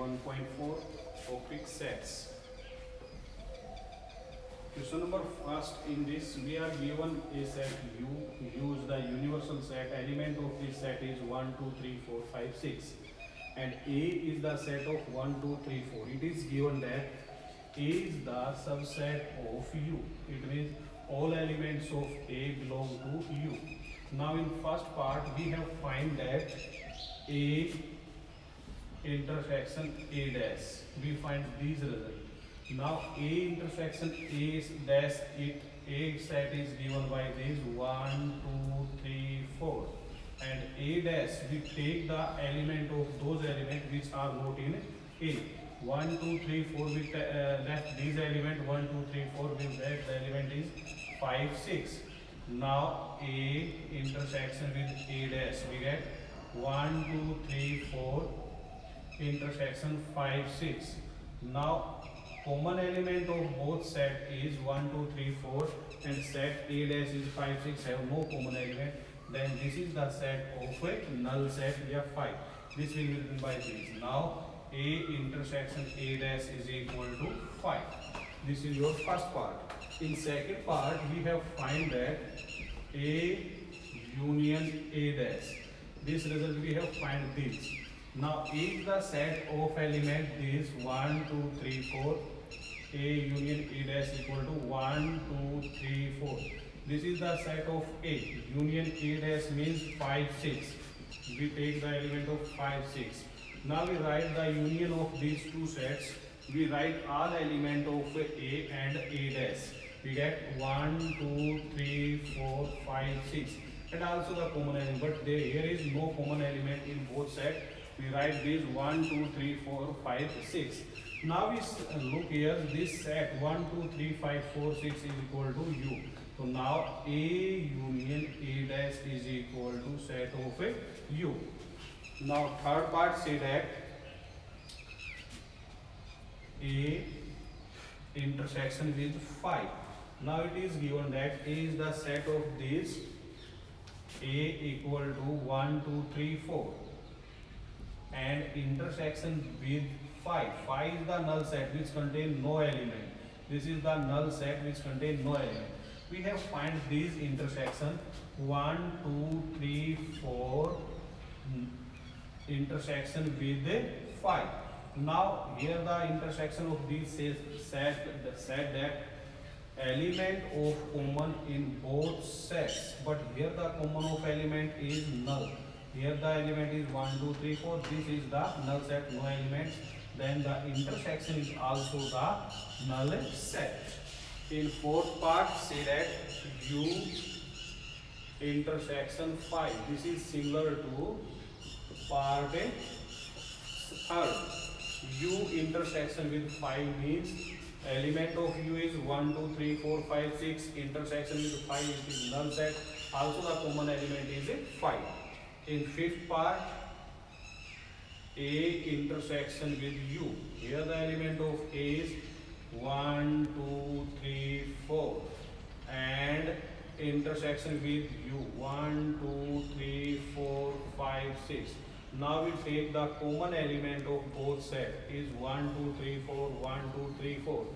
1.4 topic sets. Question number first. In this we are given a set U. Use the universal set. Element of this set is 1, 2, 3, 4, 5, 6, and A is the set of 1, 2, 3, 4. It is given that A is the subset of U. It means all elements of A belong to U. Now in first part we have find that A intersection A dash. We find these results. Now A intersection A dash, it A set is given by this 1, 2, 3, 4, and A dash we take the element of those elements which are not in A. 1, 2, 3, 4 we left these element 1, 2, 3, 4 we left the element is 5, 6. Now A intersection with A dash we get 1, 2, 3, 4 intersection 5, 6. Now common element of both set is 1, 2, 3, 4, and set A dash is 5, 6 have no common element. Then this is the set of a null set F5. This will be written by this. Now A intersection A dash is equal to 5. This is your first part. In second part we have find that A union A dash. This result we have find this. Now A is the set of element this 1, 2, 3, 4. A union A dash equal to 1, 2, 3, 4. This is the set of A. Union A dash means 5, 6. We take the element of 5, 6. Now we write the union of these two sets. We write all element of A and A dash. We get 1, 2, 3, 4, 5, 6, and also the common element. But here is no common element in both sets. We write this 1, 2, 3, 4, 5, 6. Now we look here. This set 1, 2, 3, 5, 4, 6 is equal to U. So now A union A dash is equal to set of a U. Now third part say that A intersection with 5. Now it is given that A is the set of this A equal to 1, 2, 3, 4, and intersection with 5. 5 is the null set which contain no element. This is the null set which contain no element. We have find these intersection 1, 2, 3, 4 intersection with 5. Now here the intersection of these said that element of common in both sets, but here the common of element is null. Here the element is 1, 2, 3, 4. This is the null set, no elements. Then the intersection is also the null set. In fourth part say that U intersection 5. This is similar to part third. U intersection with 5 means element of U is 1, 2, 3, 4, 5, 6. Intersection with 5 is null set. Also the common element is 5. In fifth part, A intersection with U. Here the element of A is 1, 2, 3, 4, and intersection with U 1, 2, 3, 4, 5, 6. Now we take the common element of both set is 1, 2, 3, 4, 1, 2, 3, 4.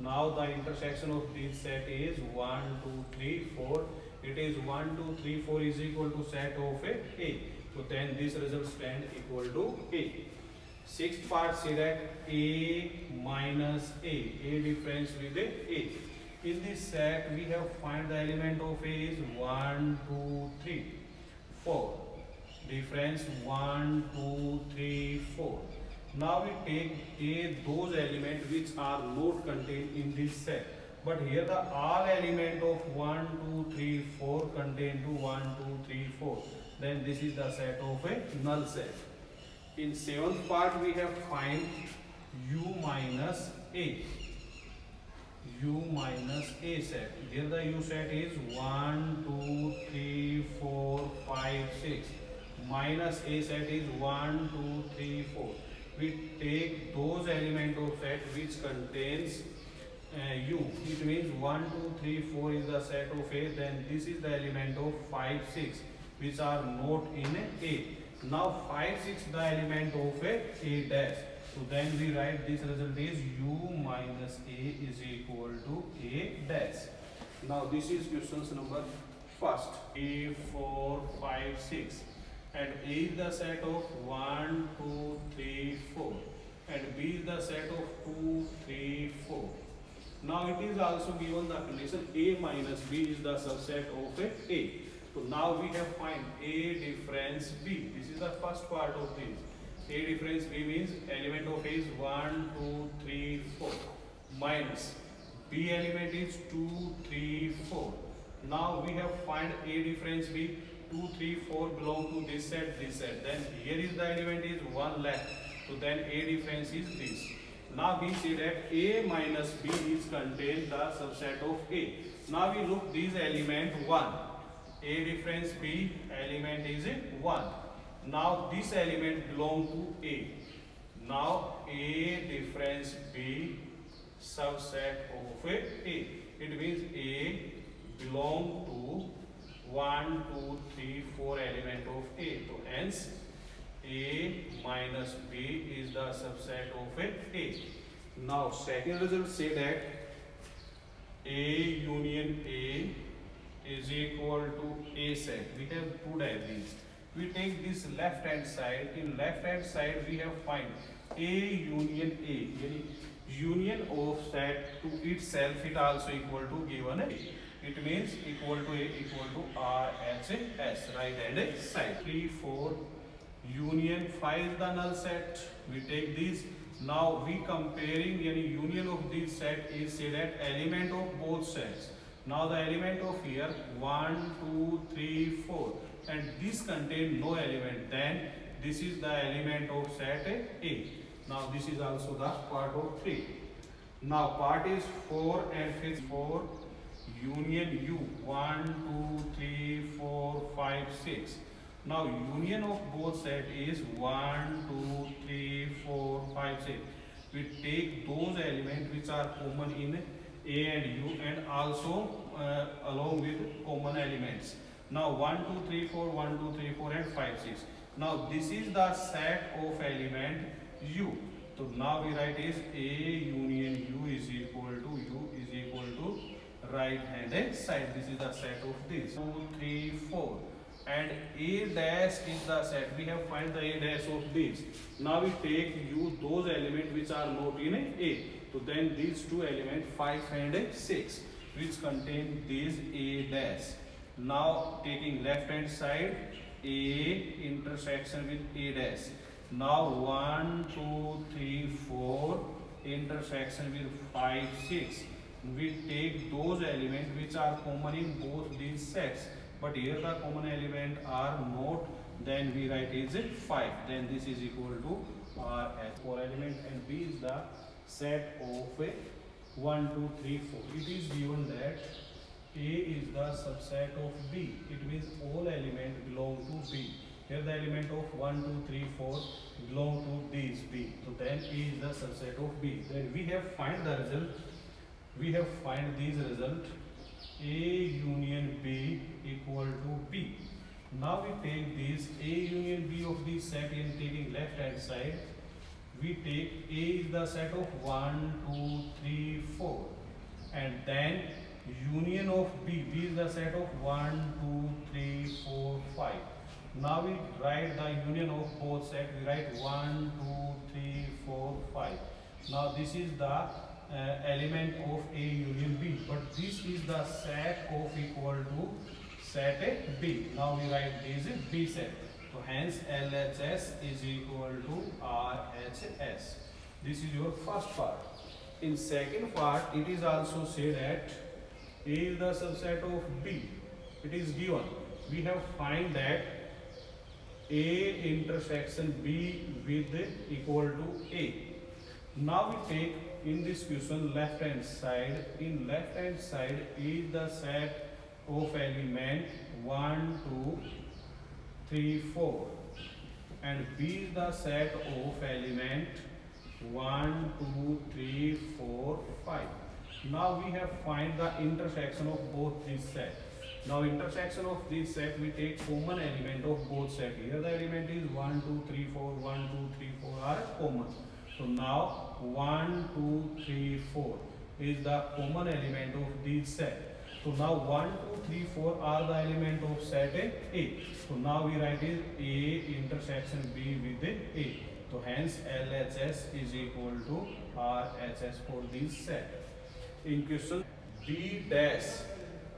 Now the intersection of this set is 1, 2, 3, 4. It is 1, 2, 3, 4 is equal to set of A. So then this result stand equal to A. Sixth part say that A minus A difference with A. In this set we have find the element of A is 1, 2, 3, 4. Difference 1, 2, 3, 4. Now we take A those elements which are not contained in this set. But here the all element of 1, 2, 3, 4 contain to 1, 2, 3, 4. Then this is the set of a null set. In seventh part we have find U minus A. U minus A set. Here the U set is 1, 2, 3, 4, 5, 6. Minus A set is 1, 2, 3, 4. We take those elements of set which contains U. It means 1, 2, 3, 4 is the set of A. Then this is the element of 5, 6 which are not in A. Now 5, 6 the element of A dash. So then we write this result is u minus a is equal to a dash. Now this is questions number first. A, 4, 5, 6. And A is the set of 1, 2, 3, 4. And B is the set of 2, 3, 4. Now it is also given the condition A minus B is the subset of A. So now we have find A difference B. This is the first part of this. A difference B means element of A is 1, 2, 3, 4 minus B element is 2, 3, 4. Now we have find A difference B. 2, 3, 4 belong to this set, this set. Then here is the element is 1 left. So then A difference is this. Now we see that A minus B is contained the subset of A. Now we look this element 1. A difference B element is 1. Now this element belong to A. Now A difference B subset of A. It means A belong to 1, 2, 3, 4 element of A. So hence A minus B is the subset of A. Now second result say that A union A is equal to A set. We have two diagrams. We take this left hand side. In left hand side we have find A union A. Union of set to itself it also equal to given A. It means equal to A equal to RHS, right hand side. 3, 4, union 5 is the null set. We take this. Now we comparing any union of this set is say that element of both sets. Now the element of here 1, 2, 3, 4 and this contain no element. Then this is the element of set A. Now this is also the part of 3. Now part is 4 and 5 4. Union U 1, 2, 3, 4, 5, 6. Now union of both set is 1, 2, 3, 4, 5, 6. We take those elements which are common in A and U and also along with common elements. Now 1, 2, 3, 4, 1, 2, 3, 4 and 5, 6. Now this is the set of element U. So now we write is A union U is equal to right hand side. This is the set of this 2, 3, 4 and A dash is the set. We have find the A dash of this. Now we take U those elements which are not in A. So then these two elements 5 and 6 which contain this A dash. Now taking left hand side A intersection with A dash. Now 1, 2, 3, 4 intersection with 5, 6. We take those elements which are common in both these sets. But here the common element are not. Then we write is 5. Then this is equal to R as 4 element and B is the set of 1, 2, 3, 4. It is given that A is the subset of B. It means all elements belong to B. Here the element of 1, 2, 3, 4 belong to this B. So then A is the subset of B. Then we have find the result. We have find this result A union B equal to B. Now we take this A union B of this set in taking left hand side. We take A is the set of 1, 2, 3, 4 and then union of B. B is the set of 1, 2, 3, 4, 5. Now we write the union of both sets. We write 1, 2, 3, 4, 5. Now this is the element of A union B, but this is the set of equal to set B. Now we write this is B set. So hence LHS is equal to RHS. This is your first part. In second part, it is also said that A is the subset of B. It is given. We have find that A intersection B with equal to A. Now we take in this question left hand side. In left hand side is the set of element 1, 2, 3, 4 and B is the set of element 1, 2, 3, 4, 5. Now we have find the intersection of both these sets. Now intersection of this set we take common element of both set. Here the element is 1, 2, 3, 4, 1, 2, 3, 4 are common. So now 1, 2, 3, 4 is the common element of this set. So now 1, 2, 3, 4 are the element of set A. So now we write is A intersection B with A. So hence LHS is equal to RHS for this set. In question B dash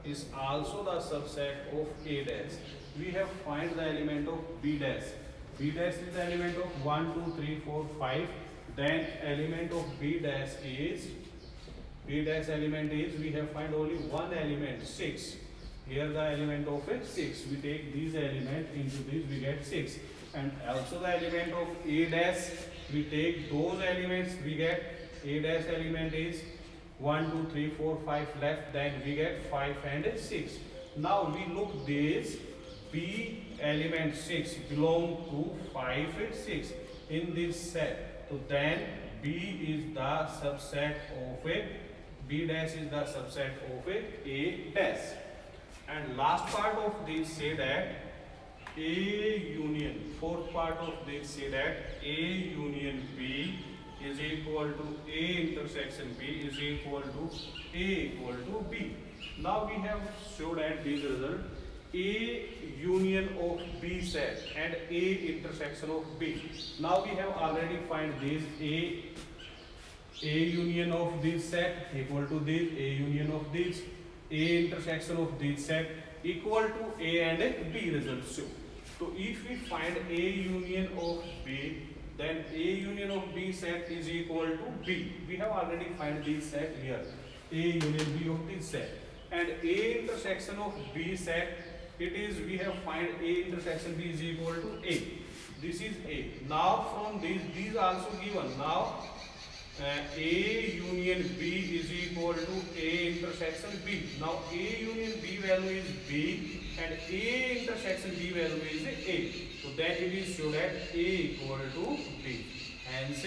is also the subset of A dash. We have find the element of B dash. B dash is the element of 1, 2, 3, 4, 5. Then element of B dash is element is we have find only one element 6. Here the element of a 6. We take these element into this we get 6. And also the element of A dash we take those elements we get A dash element is 1, 2, 3, 4, 5 left, then we get 5 and 6. Now we look this B element 6 belong to 5 and 6 in this set. So then B is the subset of a B dash is the subset of A dash. And last part of this say that A union, fourth part of this say that A union B is equal to A intersection B is equal to A equal to B. Now we have showed at this result A union of B set and A intersection of B. Now we have already find this A union of this set equal to this A union of this A intersection of this set equal to A and B results. So if we find A union of B, then A union of B set is equal to B. We have already find this set here. A union B of this set. And A intersection of B set, it is we have find A intersection B is equal to A. This is A. Now from this, these also given. Now A union B is equal to A intersection B. Now A union B value is B and A intersection B value is A. So then it is shown that A equal to B. Hence